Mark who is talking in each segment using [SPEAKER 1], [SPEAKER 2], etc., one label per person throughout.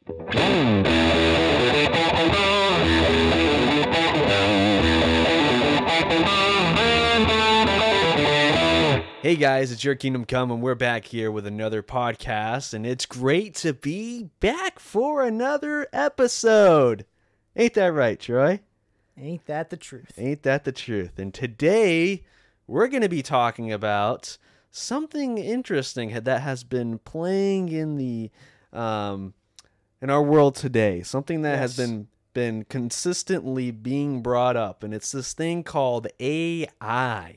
[SPEAKER 1] Hey guys, it's Your Kingdom Come, and we're back here with another podcast, and it's great to be back for another episode. Ain't that right, Troy?
[SPEAKER 2] Ain't that the truth?
[SPEAKER 1] Ain't that the truth? And today, we're going to be talking about something interesting that has been playing in the in our world today. Something that has been consistently being brought up, and it's this thing called AI.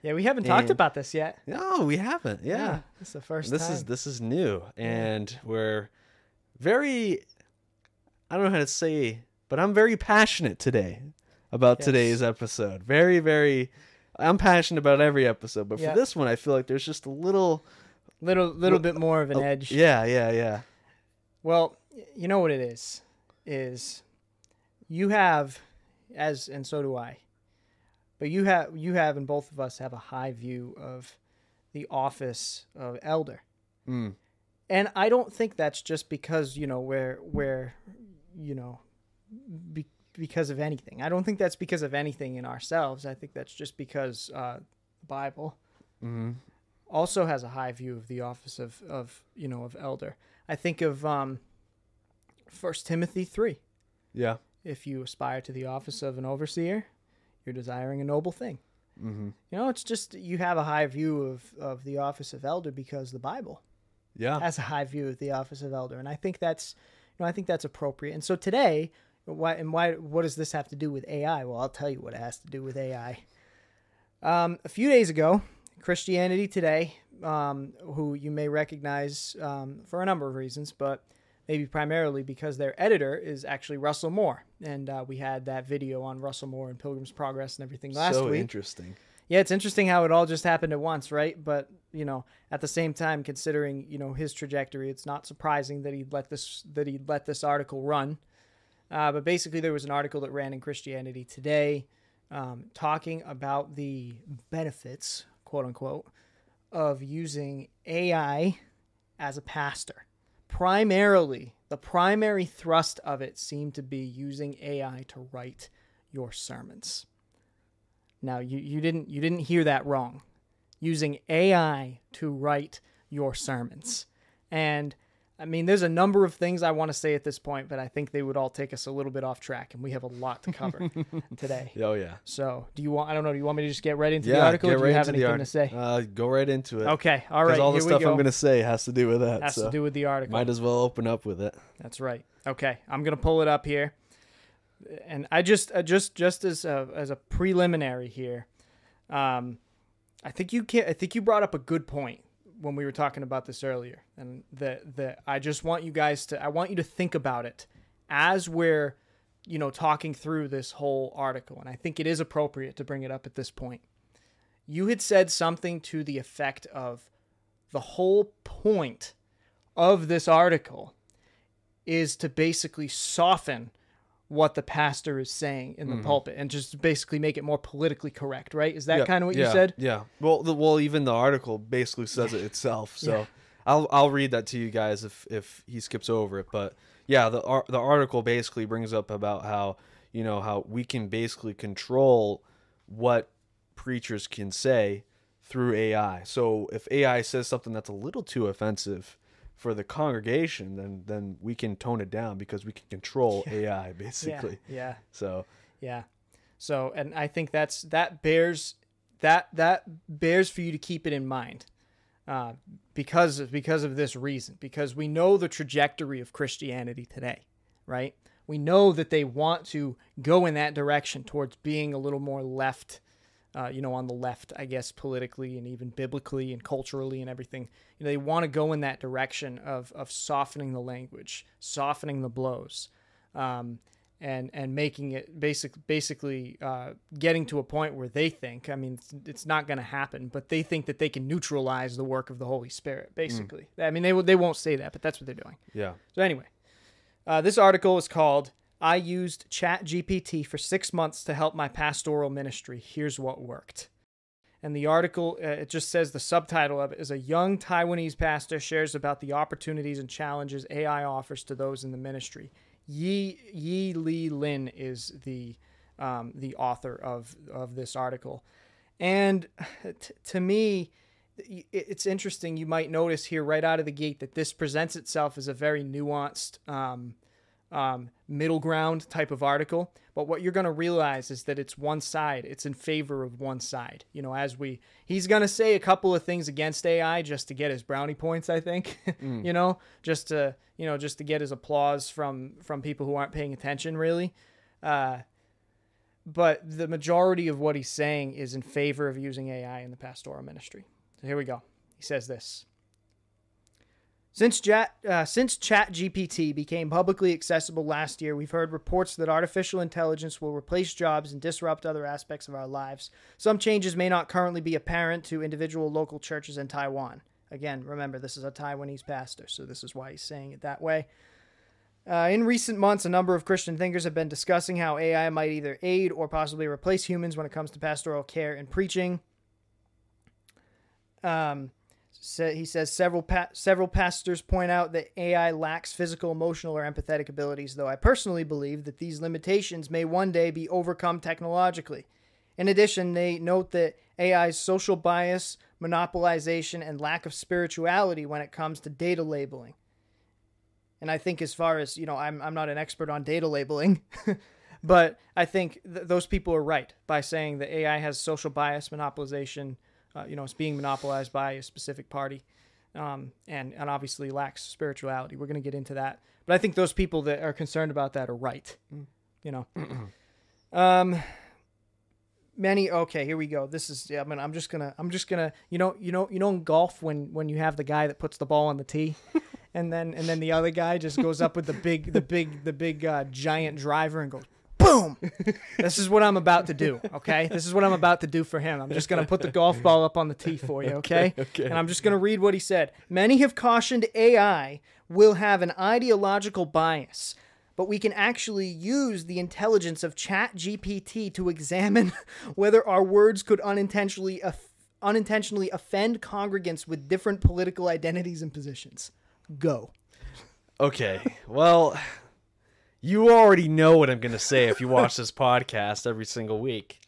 [SPEAKER 2] Yeah, we haven't talked about this yet.
[SPEAKER 1] No, we haven't. Yeah.
[SPEAKER 2] This is the first time.
[SPEAKER 1] This is new, and we're very, I don't know how to say, but I'm very passionate today about today's episode. Very, very, I'm passionate about every episode, but for this one, I feel like there's just a little
[SPEAKER 2] bit more of an edge.
[SPEAKER 1] Yeah.
[SPEAKER 2] Well, you know what it is you have, and so do I. But you have, and both of us have a high view of the office of elder. Mm. And I don't think that's just because, because of anything. I don't think that's because of anything in ourselves. I think that's just because the Bible also has a high view of the office of elder. I think of 1 Timothy 3.
[SPEAKER 1] Yeah.
[SPEAKER 2] If you aspire to the office of an overseer, you're desiring a noble thing. Mm-hmm. It's just you have a high view of the office of elder because the Bible has a high view of the office of elder, and I think that's appropriate. And so today, what does this have to do with AI? Well, I'll tell you what it has to do with AI. A few days ago, Christianity Today, who you may recognize for a number of reasons, but maybe primarily because their editor is actually Russell Moore. And we had that video on Russell Moore and Pilgrim's Progress and everything last week.
[SPEAKER 1] So interesting.
[SPEAKER 2] Yeah, it's interesting how it all just happened at once, right? But, at the same time, considering, his trajectory, it's not surprising that he'd let this article run. But basically, there was an article that ran in Christianity Today talking about the benefits, quote unquote, of using AI as a pastor. Primarily, the primary thrust of it seemed to be using AI to write your sermons. Now, you didn't hear that wrong. Using AI to write your sermons. And I mean, there's a number of things I want to say at this point, but I think they would all take us a little bit off track, and we have a lot to cover today.
[SPEAKER 1] Oh, yeah.
[SPEAKER 2] So, do you want me to just get right into the article, or do you have anything to say?
[SPEAKER 1] Go right into it.
[SPEAKER 2] Okay, all right.
[SPEAKER 1] Because all the stuff I'm going to say has to do with that.
[SPEAKER 2] Has to do with the article.
[SPEAKER 1] Might as well open up with it.
[SPEAKER 2] That's right. Okay, I'm going to pull it up here. And I just as a preliminary here, I think you brought up a good point when we were talking about this earlier, and that I just want you guys to think about it as we're, talking through this whole article. And I think it is appropriate to bring it up at this point. You had said something to the effect of the whole point of this article is to basically soften what the pastor is saying in the pulpit and just basically make it more politically correct, right? Is that kind of what you said?
[SPEAKER 1] Yeah. Well, even the article basically says it itself. So I'll read that to you guys if he skips over it. But yeah, the article basically brings up about how we can basically control what preachers can say through AI. So if AI says something that's a little too offensive for the congregation, then we can tone it down because we can control AI basically.
[SPEAKER 2] Yeah.
[SPEAKER 1] So
[SPEAKER 2] and I think that bears for you to keep it in mind, because of this reason, because we know the trajectory of Christianity today, right? We know that they want to go in that direction towards being a little more left, on the left, I guess, politically and even biblically and culturally and everything. They want to go in that direction of softening the language, softening the blows, and making it basically getting to a point where they think, I mean, it's not going to happen, but they think that they can neutralize the work of the Holy Spirit, basically. I mean, they won't say that, but that's what they're doing.
[SPEAKER 1] Yeah.
[SPEAKER 2] So anyway, this article is called, "I used ChatGPT for 6 months to help my pastoral ministry. Here's what worked." And the article, it just says the subtitle of it is "A Young Taiwanese Pastor Shares About the Opportunities and Challenges AI Offers to Those in the Ministry." Yi Li Lin is the author of this article. And to me, it's interesting. You might notice here right out of the gate that this presents itself as a very nuanced middle ground type of article. But what you're going to realize is that it's one side. It's in favor of one side. You know, he's going to say a couple of things against AI just to get his brownie points, I think, you know, just to get his applause from people who aren't paying attention really. But the majority of what he's saying is in favor of using AI in the pastoral ministry. So here we go. He says this. Since ChatGPT became publicly accessible last year, we've heard reports that artificial intelligence will replace jobs and disrupt other aspects of our lives. Some changes may not currently be apparent to individual local churches in Taiwan. Again, remember, this is a Taiwanese pastor, so this is why he's saying it that way. In recent months, a number of Christian thinkers have been discussing how AI might either aid or possibly replace humans when it comes to pastoral care and preaching. He says several pastors point out that AI lacks physical, emotional, or empathetic abilities, though I personally believe that these limitations may one day be overcome technologically. In addition, they note that AI's social bias, monopolization, and lack of spirituality when it comes to data labeling. And I think as far as, you know, I'm not an expert on data labeling, but I think those people are right by saying that AI has social bias, monopolization, it's being monopolized by a specific party, and obviously lacks spirituality. We're going to get into that. But I think those people that are concerned about that are right. You know, okay, here we go. This is, I'm just gonna, you know, in golf when you have the guy that puts the ball on the tee, and then the other guy just goes up with the big giant driver and goes, boom! This is what I'm about to do, okay? This is what I'm about to do for him. I'm just going to put the golf ball up on the tee for you, okay? And I'm just going to read what he said. Many have cautioned AI will have an ideological bias, but we can actually use the intelligence of ChatGPT to examine whether our words could unintentionally offend congregants with different political identities and positions. Go.
[SPEAKER 1] Okay, well, you already know what I'm going to say if you watch this podcast every single week.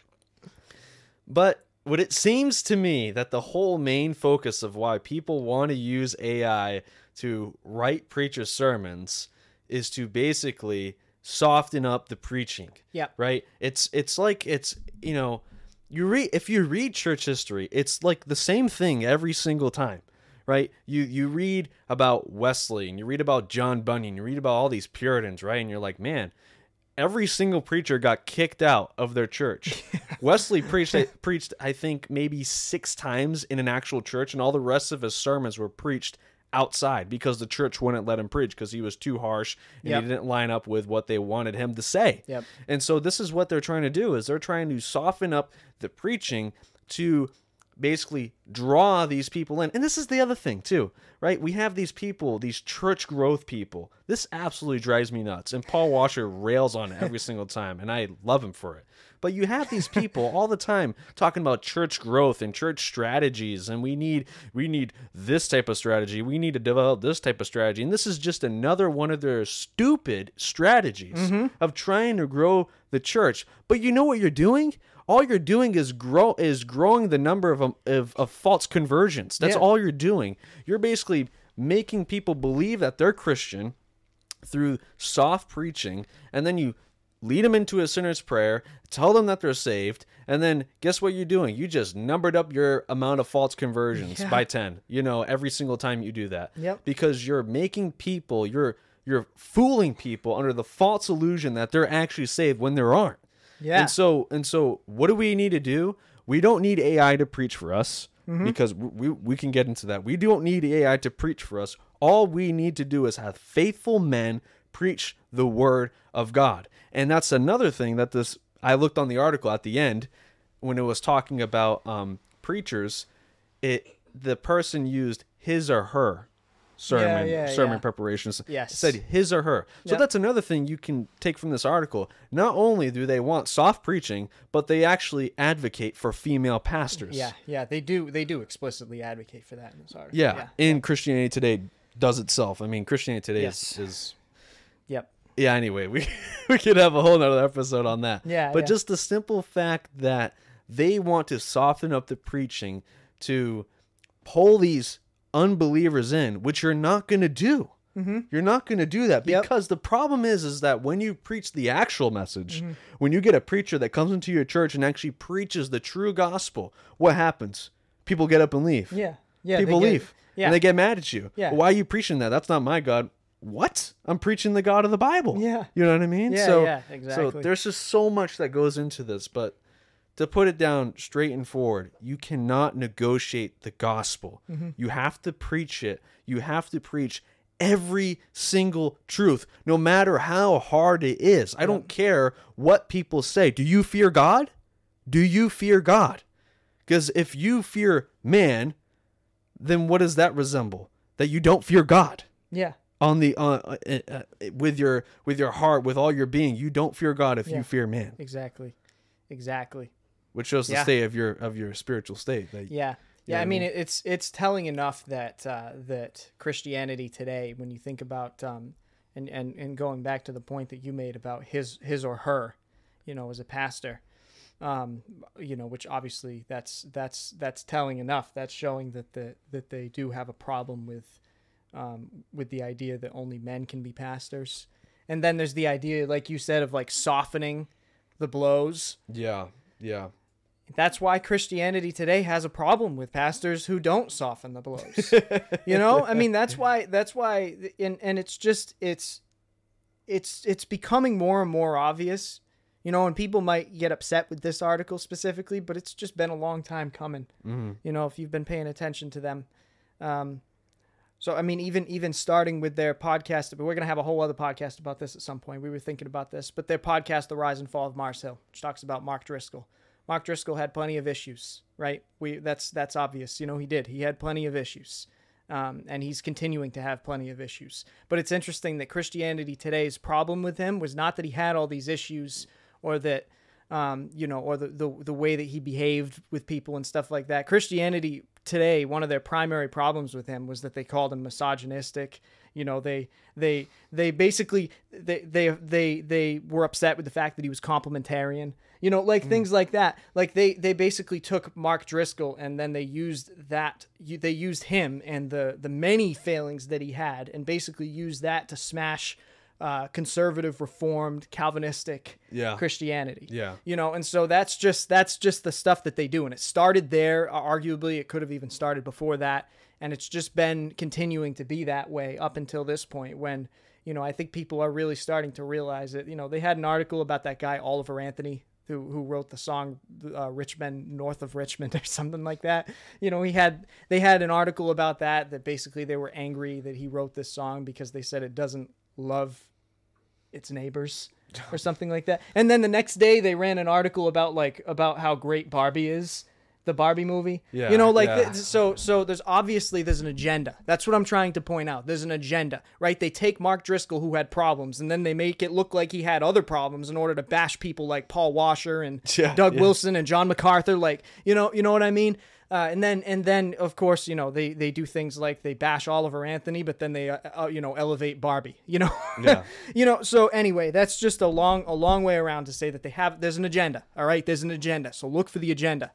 [SPEAKER 1] But what it seems to me that the whole main focus of why people want to use AI to write preacher sermons is to basically soften up the preaching.
[SPEAKER 2] Yeah.
[SPEAKER 1] Right? It's like you know, if you read church history, it's like the same thing every single time. Right? You read about Wesley and you read about John Bunyan, you read about all these Puritans, right? And you're like, man, every single preacher got kicked out of their church. Wesley preached, I think, maybe 6 times in an actual church, and all the rest of his sermons were preached outside because the church wouldn't let him preach because he was too harsh and he didn't line up with what they wanted him to say.
[SPEAKER 2] Yep.
[SPEAKER 1] And so this is what they're trying to do, is they're trying to soften up the preaching to basically draw these people in. And this is the other thing too, right? We have these people, these church growth people. This absolutely drives me nuts. And Paul Washer rails on it every single time, and I love him for it. But you have these people all the time talking about church growth and church strategies, and we need this type of strategy. We need to develop this type of strategy. And this is just another one of their stupid strategies of trying to grow the church. But you know what you're doing? All you're doing is growing the number of false conversions. That's all you're doing. You're basically making people believe that they're Christian through soft preaching, and then you lead them into a sinner's prayer, tell them that they're saved, and then guess what you're doing? You just numbered up your amount of false conversions by 10. You know, every single time you do that.
[SPEAKER 2] Yep.
[SPEAKER 1] Because you're making people, you're fooling people under the false illusion that they're actually saved when they aren't.
[SPEAKER 2] Yeah.
[SPEAKER 1] And so what do we need to do? We don't need AI to preach for us because we can get into that. We don't need AI to preach for us. All we need to do is have faithful men preach the word of God. And that's another thing that I looked on the article at the end when it was talking about preachers. The person used his or her. sermon preparations.
[SPEAKER 2] Yes.
[SPEAKER 1] It said his or her. So that's another thing you can take from this article. Not only do they want soft preaching, but they actually advocate for female pastors.
[SPEAKER 2] Yeah, they do explicitly advocate for that in this article.
[SPEAKER 1] In Christianity Today does itself. I mean, Christianity Today is
[SPEAKER 2] Yep.
[SPEAKER 1] Yeah, anyway, we could have a whole nother episode on that. But just the simple fact that they want to soften up the preaching to pull these unbelievers in, which you're not going to do. Mm-hmm. You're not going to do that because the problem is that when you preach the actual message, when you get a preacher that comes into your church and actually preaches the true gospel, what happens? People get up and leave. People leave. And they get mad at you. Why are you preaching that? That's not my God. What? I'm preaching the God of the Bible. You know what I mean?
[SPEAKER 2] Exactly.
[SPEAKER 1] So there's just so much that goes into this, but to put it down straight and forward, you cannot negotiate the gospel. You have to preach it. You have to preach every single truth, no matter how hard it is. I don't care what people say. Do you fear God? Do you fear God? Because if you fear man, then what does that resemble? That you don't fear God. On the with your heart, with all your being, you don't fear God if you fear man.
[SPEAKER 2] Exactly.
[SPEAKER 1] Which shows the state of your spiritual state.
[SPEAKER 2] I mean, it's telling enough that that Christianity today, when you think about and going back to the point that you made about his or her, as a pastor, which obviously that's telling enough. That's showing that they do have a problem with the idea that only men can be pastors. And then there's the idea, like you said, of like softening the blows.
[SPEAKER 1] Yeah.
[SPEAKER 2] That's why Christianity today has a problem with pastors who don't soften the blows. I mean, that's why, and it's just, it's becoming more and more obvious, and people might get upset with this article specifically, but it's just been a long time coming, if you've been paying attention to them. So, I mean, even starting with their podcast, but we're going to have a whole other podcast about this at some point. We were thinking about this, but their podcast, The Rise and Fall of Mars Hill, which talks about Mark Driscoll. Mark Driscoll had plenty of issues, right? That's obvious. He did. He had plenty of issues. And he's continuing to have plenty of issues. But it's interesting that Christianity Today's problem with him was not that he had all these issues or that, or the way that he behaved with people and stuff like that. Christianity Today, one of their primary problems with him was that they called him misogynistic. They basically they were upset with the fact that he was complementarian. Things like that. Like they basically took Mark Driscoll and then they used him and the many failings that he had and basically used that to smash conservative, reformed, Calvinistic Christianity. And so that's just the stuff that they do. And it started there. Arguably, it could have even started before that. And it's just been continuing to be that way up until this point when, I think people are really starting to realize it. They had an article about that guy, Oliver Anthony, who wrote the song Rich Men North of Richmond or something like that. They had an article about that basically they were angry that he wrote this song because they said it doesn't love its neighbors or something like that. And then the next day they ran an article about how great Barbie is, the Barbie movie. So there's an agenda. That's what I'm trying to point out. There's an agenda, right? They take Mark Driscoll, who had problems, and then they make it look like he had other problems in order to bash people like Paul Washer and Doug Wilson and John MacArthur. Like, you know what I mean? And then of course, they do things like they bash Oliver Anthony, but then they, elevate Barbie, So anyway, that's just a long way around to say that there's an agenda. All right. There's an agenda. So look for the agenda.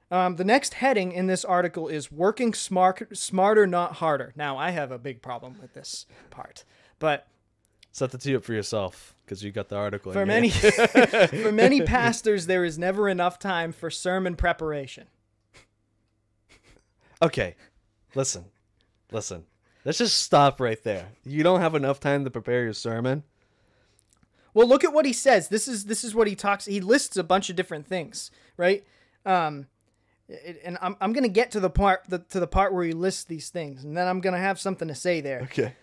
[SPEAKER 2] The next heading in this article is working smarter, not harder. Now I have a big problem with this part, but
[SPEAKER 1] set the tee up for yourself because you got the article.
[SPEAKER 2] For many pastors, there is never enough time for sermon preparation.
[SPEAKER 1] Okay, listen. Let's just stop right there. You don't have enough time to prepare your sermon?
[SPEAKER 2] Well, look at what he says. This is what he talks. He lists a bunch of different things, right? And I'm going to get to the part where he lists these things, and then I'm going to have something to say there.
[SPEAKER 1] Okay.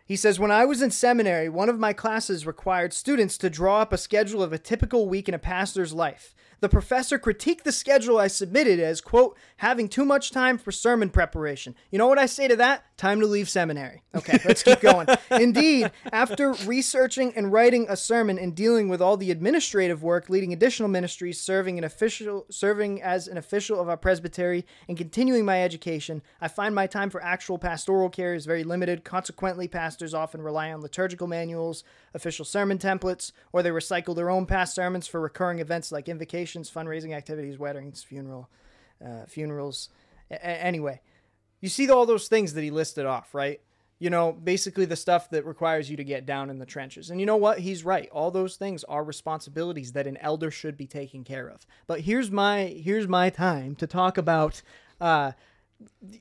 [SPEAKER 2] He says, when I was in seminary, one of my classes required students to draw up a schedule of a typical week in a pastor's life. The professor critiqued the schedule I submitted as, quote, having too much time for sermon preparation. You know what I say to that? Time to leave seminary. Okay, let's keep going. Indeed, after researching and writing a sermon and dealing with all the administrative work, leading additional ministries, serving as an official of our presbytery, and continuing my education, I find my time for actual pastoral care is very limited. Consequently, pastors often rely on liturgical manuals, official sermon templates, or they recycle their own past sermons for recurring events like invocations, fundraising activities, weddings, funerals. Anyway, you see all those things that he listed off, right? You know, basically the stuff that requires you to get down in the trenches. And you know what? He's right. All those things are responsibilities that an elder should be taking care of. But here's my time to talk about,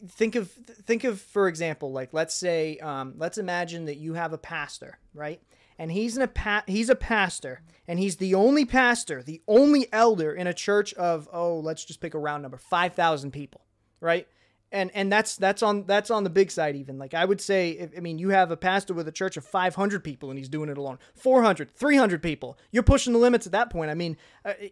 [SPEAKER 2] think of, for example, like let's imagine that you have a pastor, right? And he's a pastor, and he's the only pastor, the only elder in a church of, let's just pick a round number, 5,000 people, right? And that's on the big side even. Like I would say, you have a pastor with a church of 500 people and he's doing it alone. 400, 300 people. You're pushing the limits at that point. I mean,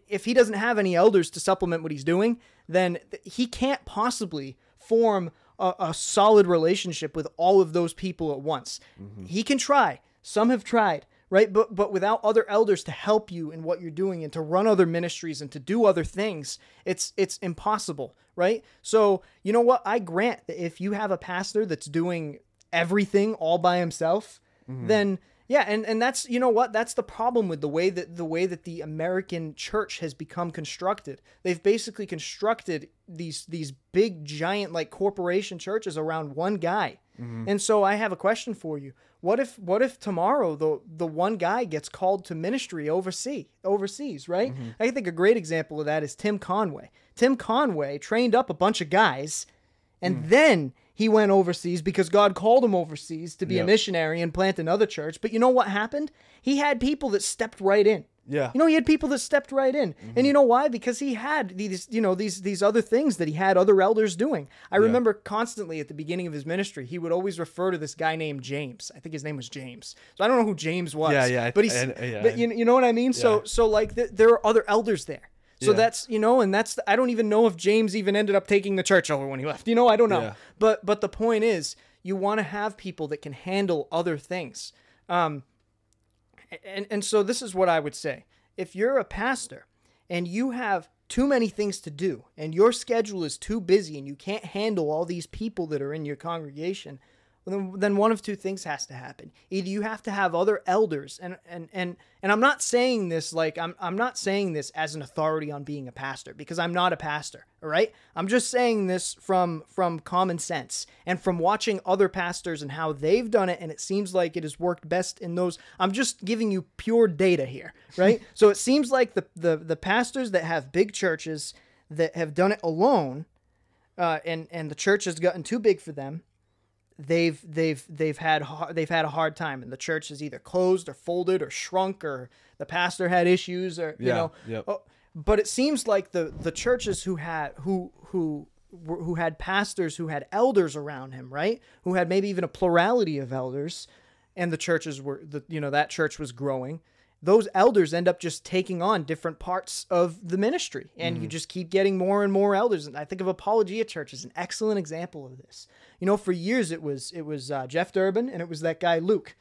[SPEAKER 2] if he doesn't have any elders to supplement what he's doing, then he can't possibly form a solid relationship with all of those people at once. Mm-hmm. He can try. Some have tried, right? But without other elders to help you in what you're doing and to run other ministries and to do other things, it's impossible, right? So, you know what? I grant that if you have a pastor that's doing everything all by himself, mm-hmm. then yeah, and that's, you know what? That's the problem with the way that the American church has become constructed. They've basically constructed these big giant like corporation churches around one guy. Mm-hmm. And so I have a question for you. What if tomorrow the one guy gets called to ministry overseas, right? Mm-hmm. I think a great example of that is Tim Conway. Tim Conway trained up a bunch of guys, and then he went overseas because God called him overseas to be a missionary and plant another church. But you know what happened? He had people that stepped right in.
[SPEAKER 1] Yeah.
[SPEAKER 2] You know, he had people that stepped right in. Mm-hmm. And you know why? Because he had these other things that he had other elders doing. I remember constantly at the beginning of his ministry, he would always refer to this guy named James. I think his name was James. So I don't know who James was.
[SPEAKER 1] Yeah.
[SPEAKER 2] But but you know what I mean? Yeah. So like there are other elders there. So that's, you know, and that's, I don't even know if James even ended up taking the church over when he left. You know, I don't know. Yeah. But the point is, you want to have people that can handle other things. And so this is what I would say. If you're a pastor and you have too many things to do and your schedule is too busy and you can't handle all these people that are in your congregation, then one of two things has to happen. Either you have to have other elders, and I'm not saying this like I'm not saying this as an authority on being a pastor, because I'm not a pastor, all right? I'm just saying this from common sense and from watching other pastors and how they've done it, and it seems like it has worked best in those. I'm just giving you pure data here, right? So it seems like the pastors that have big churches that have done it alone, and the church has gotten too big for them. They've had a hard time, and the church is either closed or folded or shrunk, or the pastor had issues, or you know. Yep. But it seems like the churches who had pastors who had elders around him, right? Who had maybe even a plurality of elders, and the churches were that church was growing. Those elders end up just taking on different parts of the ministry, and you just keep getting more and more elders. And I think of Apologia Church as an excellent example of this. You know, for years it was Jeff Durbin, and it was that guy Luke,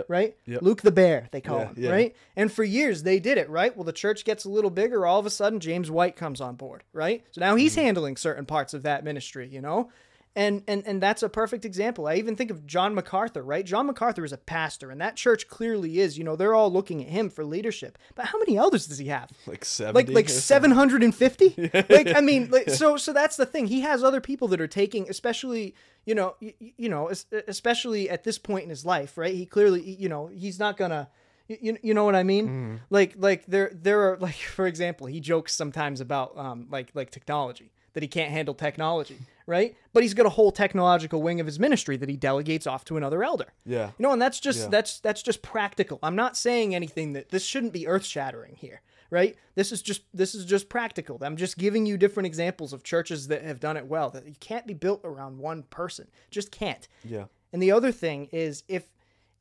[SPEAKER 2] right? Yep. Luke the Bear, they call him, right? And for years they did it, right? Well, the church gets a little bigger. All of a sudden, James White comes on board, right? So now he's handling certain parts of that ministry, you know? And that's a perfect example. I even think of John MacArthur, right? John MacArthur is a pastor, and that church clearly is. You know, they're all looking at him for leadership. But how many elders does he have?
[SPEAKER 1] Like 70?
[SPEAKER 2] Like 750? Like, I mean, so that's the thing. He has other people that are taking, especially, especially at this point in his life, right? He clearly, he's not gonna. You know what I mean? Like there are, like, for example, he jokes sometimes about like technology, that he can't handle technology, right? But he's got a whole technological wing of his ministry that he delegates off to another elder. Yeah. You know, and that's just that's just practical. I'm not saying anything that this shouldn't be earth-shattering here, right? This is just practical. I'm just giving you different examples of churches that have done it well, that you can't be built around one person. Just can't. Yeah. And the other thing is, if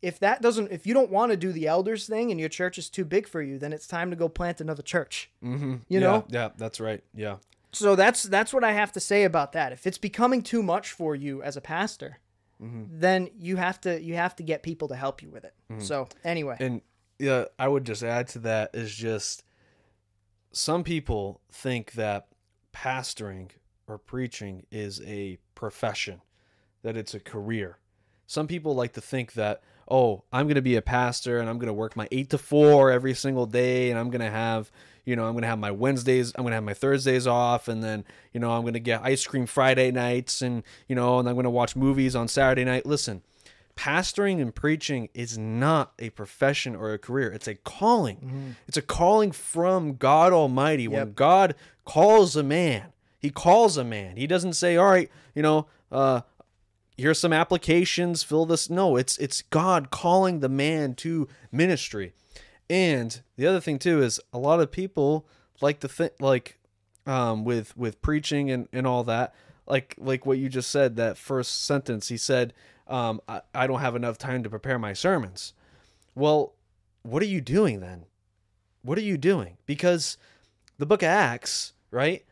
[SPEAKER 2] if you don't want to do the elders thing and your church is too big for you, then it's time to go plant another church.
[SPEAKER 1] Mm-hmm.
[SPEAKER 2] You know?
[SPEAKER 1] Yeah, that's right. Yeah.
[SPEAKER 2] So that's what I have to say about that. If it's becoming too much for you as a pastor, then you have to get people to help you with it. So anyway.
[SPEAKER 1] And yeah, I would just add to that is just some people think that pastoring or preaching is a profession, that it's a career. Some people like to think that, oh, I'm going to be a pastor and I'm going to work my 8 to 4 every single day, and I'm going to have, I'm going to have my Wednesdays, I'm going to have my Thursdays off, and then, I'm going to get ice cream Friday nights, and, and I'm going to watch movies on Saturday night. Listen, pastoring and preaching is not a profession or a career. It's a calling. It's a calling from God Almighty. When God calls a man, he calls a man. He doesn't say, all right, here's some applications, fill this. No, it's God calling the man to ministry. And the other thing too is a lot of people like to think with preaching and all that, like what you just said, that first sentence, he said, I don't have enough time to prepare my sermons. Well, what are you doing then? What are you doing? Because the book of Acts, right?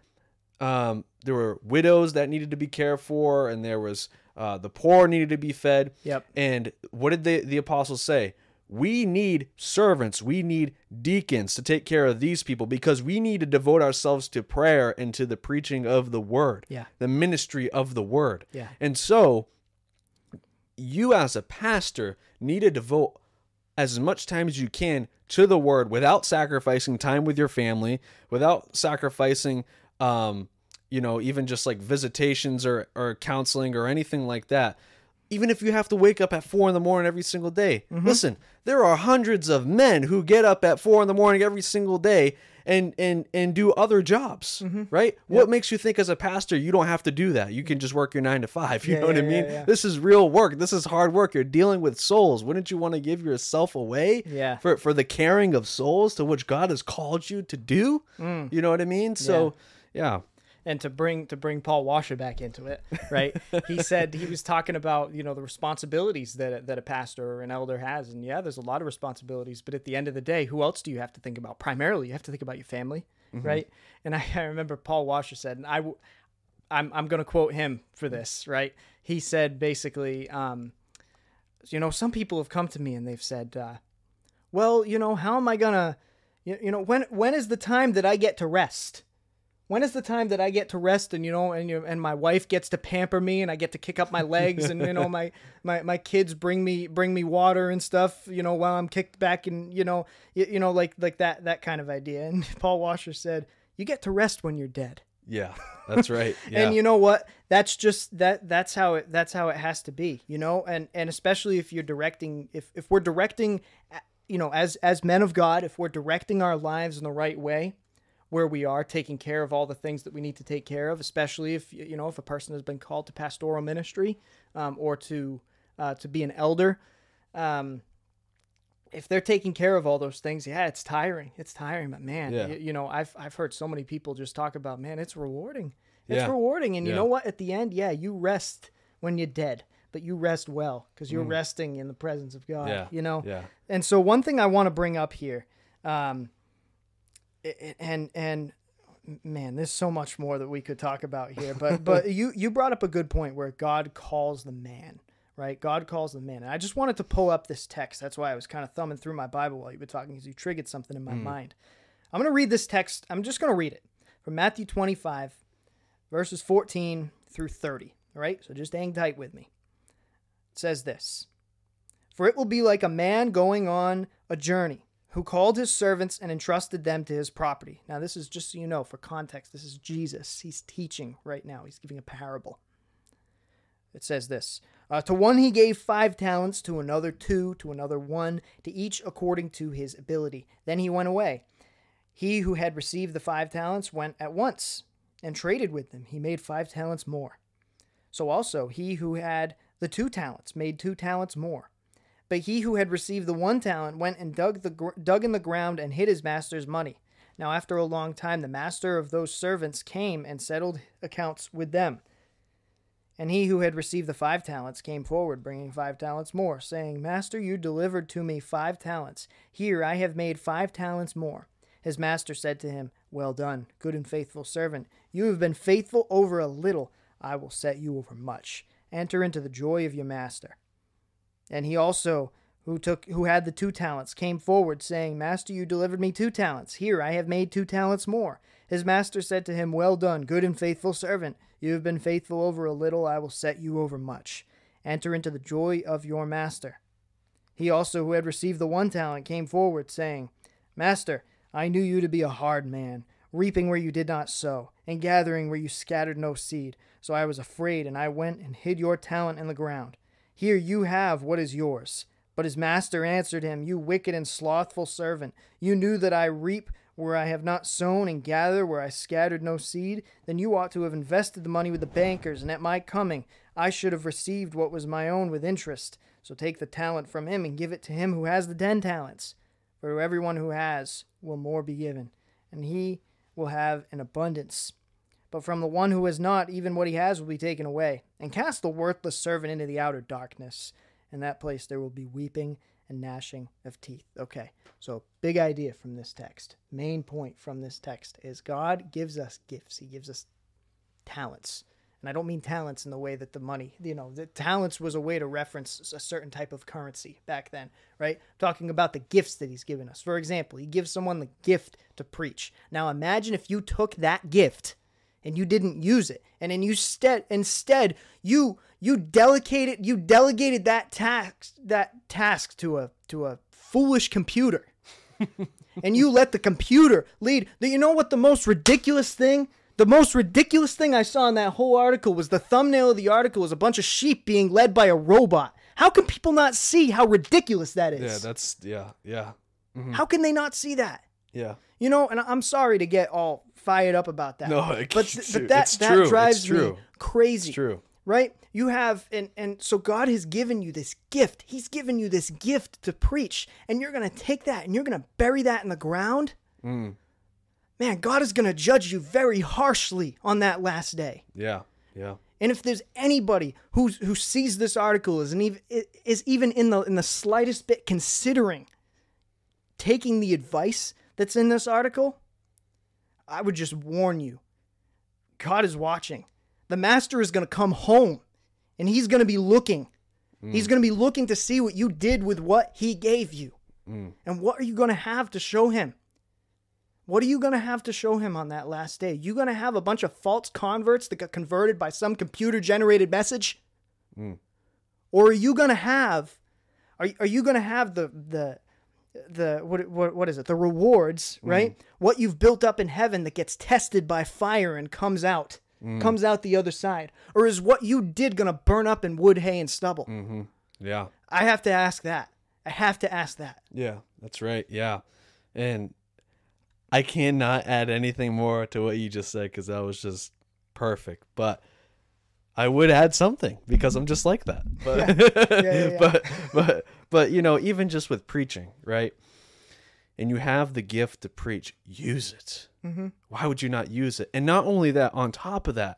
[SPEAKER 1] There were widows that needed to be cared for, and there was the poor needed to be fed.
[SPEAKER 2] Yep.
[SPEAKER 1] And what did the apostles say? We need servants. We need deacons to take care of these people, because we need to devote ourselves to prayer and to the preaching of the word, the ministry of the word.
[SPEAKER 2] Yeah.
[SPEAKER 1] And so you as a pastor need to devote as much time as you can to the word without sacrificing time with your family, without sacrificing, even just like visitations or counseling or anything like that. Even if you have to wake up at 4 a.m. every single day. Listen, there are hundreds of men who get up at 4 a.m. every single day and do other jobs, right? Yep. What makes you think as a pastor you don't have to do that? You can just work your 9 to 5. You know what I mean? Yeah. This is real work. This is hard work. You're dealing with souls. Wouldn't you want to give yourself away for the caring of souls, to which God has called you to do? You know what I mean? So, yeah.
[SPEAKER 2] And to bring Paul Washer back into it, right? He said, he was talking about, the responsibilities that a pastor or an elder has. And there's a lot of responsibilities, but at the end of the day, who else do you have to think about? Primarily, you have to think about your family, right? And I remember Paul Washer said, and I'm going to quote him for this, right? He said basically, some people have come to me and they've said, well, how am I going to, when is the time that I get to rest? When is the time that I get to rest and my wife gets to pamper me and I get to kick up my legs and my kids bring me water and stuff while I'm kicked back and like that kind of idea. And Paul Washer said, you get to rest when you're dead.
[SPEAKER 1] Yeah, that's right. Yeah.
[SPEAKER 2] And you know what? That's just that's how it has to be, and especially if you're directing, if we're directing, as men of God, if we're directing our lives in the right way, where we are taking care of all the things that we need to take care of, especially if a person has been called to pastoral ministry, or to be an elder, if they're taking care of all those things, it's tiring. It's tiring, but man, I've heard so many people just talk about, man, it's rewarding. It's rewarding, and you know what? At the end, you rest when you're dead, but you rest well because you're resting in the presence of God. And so one thing I want to bring up here. And man, there's so much more that we could talk about here, but you brought up a good point where God calls the man, right? God calls the man. And I just wanted to pull up this text. That's why I was kind of thumbing through my Bible while you were talking, because you triggered something in my mind. I'm going to read this text. I'm just going to read it from Matthew 25, verses 14 through 30. All right. So just hang tight with me. It says this: "For it will be like a man going on a journey, who called his servants and entrusted them to his property." Now, this is just so you know, for context, this is Jesus. He's teaching right now. He's giving a parable. It says this: "To one he gave 5 talents, to another 2, to another 1, to each according to his ability. Then he went away. He who had received the 5 talents went at once and traded with them. He made 5 talents more. So also he who had the 2 talents made 2 talents more. But he who had received the 1 talent went and dug in the ground and hid his master's money. Now after a long time the master of those servants came and settled accounts with them. And he who had received the 5 talents came forward, bringing 5 talents more, saying, Master, you delivered to me 5 talents. Here I have made 5 talents more. His master said to him, Well done, good and faithful servant. You have been faithful over a little. I will set you over much. Enter into the joy of your master. And he also, who had the 2 talents, came forward, saying, Master, you delivered me 2 talents. Here I have made 2 talents more. His master said to him, Well done, good and faithful servant. You have been faithful over a little. I will set you over much. Enter into the joy of your master. He also, who had received the 1 talent, came forward, saying, Master, I knew you to be a hard man, reaping where you did not sow, and gathering where you scattered no seed. So I was afraid, and I went and hid your talent in the ground. Here you have what is yours. But his master answered him, You wicked and slothful servant, you knew that I reap where I have not sown and gather where I scattered no seed. Then you ought to have invested the money with the bankers, and at my coming I should have received what was my own with interest. So take the talent from him and give it to him who has the 10 talents. For to everyone who has will more be given, and he will have an abundance. But from the one who has not, even what he has will be taken away. And cast the worthless servant into the outer darkness. In that place there will be weeping and gnashing of teeth. Okay, so big idea from this text. Main point from this text is God gives us gifts. He gives us talents. And I don't mean talents in the way that the money, the talents was a way to reference a certain type of currency back then, right? I'm talking about the gifts that he's given us. For example, he gives someone the gift to preach. Now imagine if you took that gift and you didn't use it, and then instead you delegated that task to a foolish computer. And you let the computer lead. You know what the most ridiculous thing I saw in that whole article was the thumbnail of the article was a bunch of sheep being led by a robot. How can people not see how ridiculous that is?
[SPEAKER 1] Yeah. Mm-hmm.
[SPEAKER 2] How can they not see that?
[SPEAKER 1] Yeah.
[SPEAKER 2] And I'm sorry to get all fired up about that.
[SPEAKER 1] No,
[SPEAKER 2] but that drives me crazy.
[SPEAKER 1] It's true.
[SPEAKER 2] Right? You have, and so God has given you this gift. He's given you this gift to preach, and you're going to take that and you're going to bury that in the ground.
[SPEAKER 1] Mm.
[SPEAKER 2] Man, God is going to judge you very harshly on that last day.
[SPEAKER 1] Yeah.
[SPEAKER 2] And if there's anybody who sees this article is even in the slightest bit considering taking the advice that's in this article, I would just warn you. God is watching. The master is going to come home, and he's going to be looking. He's going to be looking to see what you did with what he gave you. And what are you going to have to show him? What are you going to have to show him on that last day? You going to have a bunch of false converts that got converted by some computer-generated message? Or are you going to have the what is it? The rewards, right? What you've built up in heaven that gets tested by fire and comes out the other side? Or is what you did going to burn up in wood, hay, and stubble?
[SPEAKER 1] Mm-hmm. Yeah.
[SPEAKER 2] I have to ask that.
[SPEAKER 1] Yeah, that's right. Yeah. And I cannot add anything more to what you just said because that was just perfect. But I would add something because I'm just like that. But but even just with preaching, right? And you have the gift to preach, use it. Mm-hmm. Why would you not use it? And not only that, on top of that,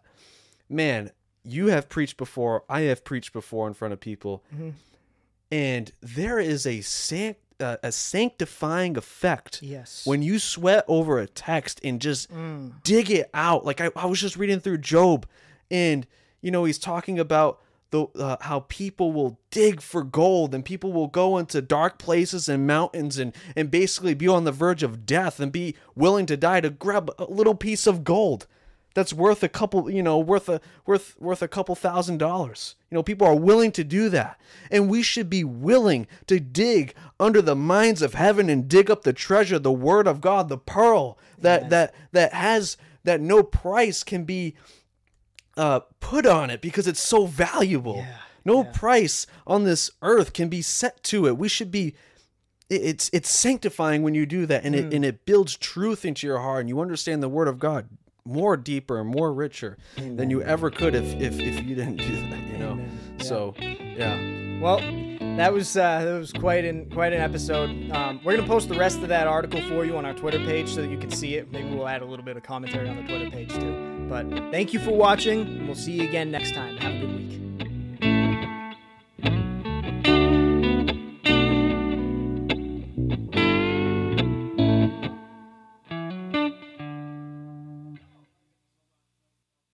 [SPEAKER 1] man, you have preached before. I have preached before in front of people. Mm-hmm. And there is a sanctifying effect when you sweat over a text and just dig it out. Like I was just reading through Job, and he's talking about how people will dig for gold, and people will go into dark places and mountains and basically be on the verge of death and be willing to die to grab a little piece of gold that's worth a couple, worth a couple $1,000s. People are willing to do that. And we should be willing to dig under the mines of heaven and dig up the treasure, the word of God, the pearl that no price can be put on it because it's so valuable. Yeah. No price on this earth can be set to it. We should be, it's sanctifying when you do that, and it builds truth into your heart, and you understand the word of God more deeper and more richer than you ever could if you didn't do that,
[SPEAKER 2] Amen. Yeah.
[SPEAKER 1] So, yeah.
[SPEAKER 2] Well, that was quite an episode. We're gonna post the rest of that article for you on our Twitter page so that you can see it. Maybe we'll add a little bit of commentary on the Twitter page too. But thank you for watching, and we'll see you again next time. Have a good week.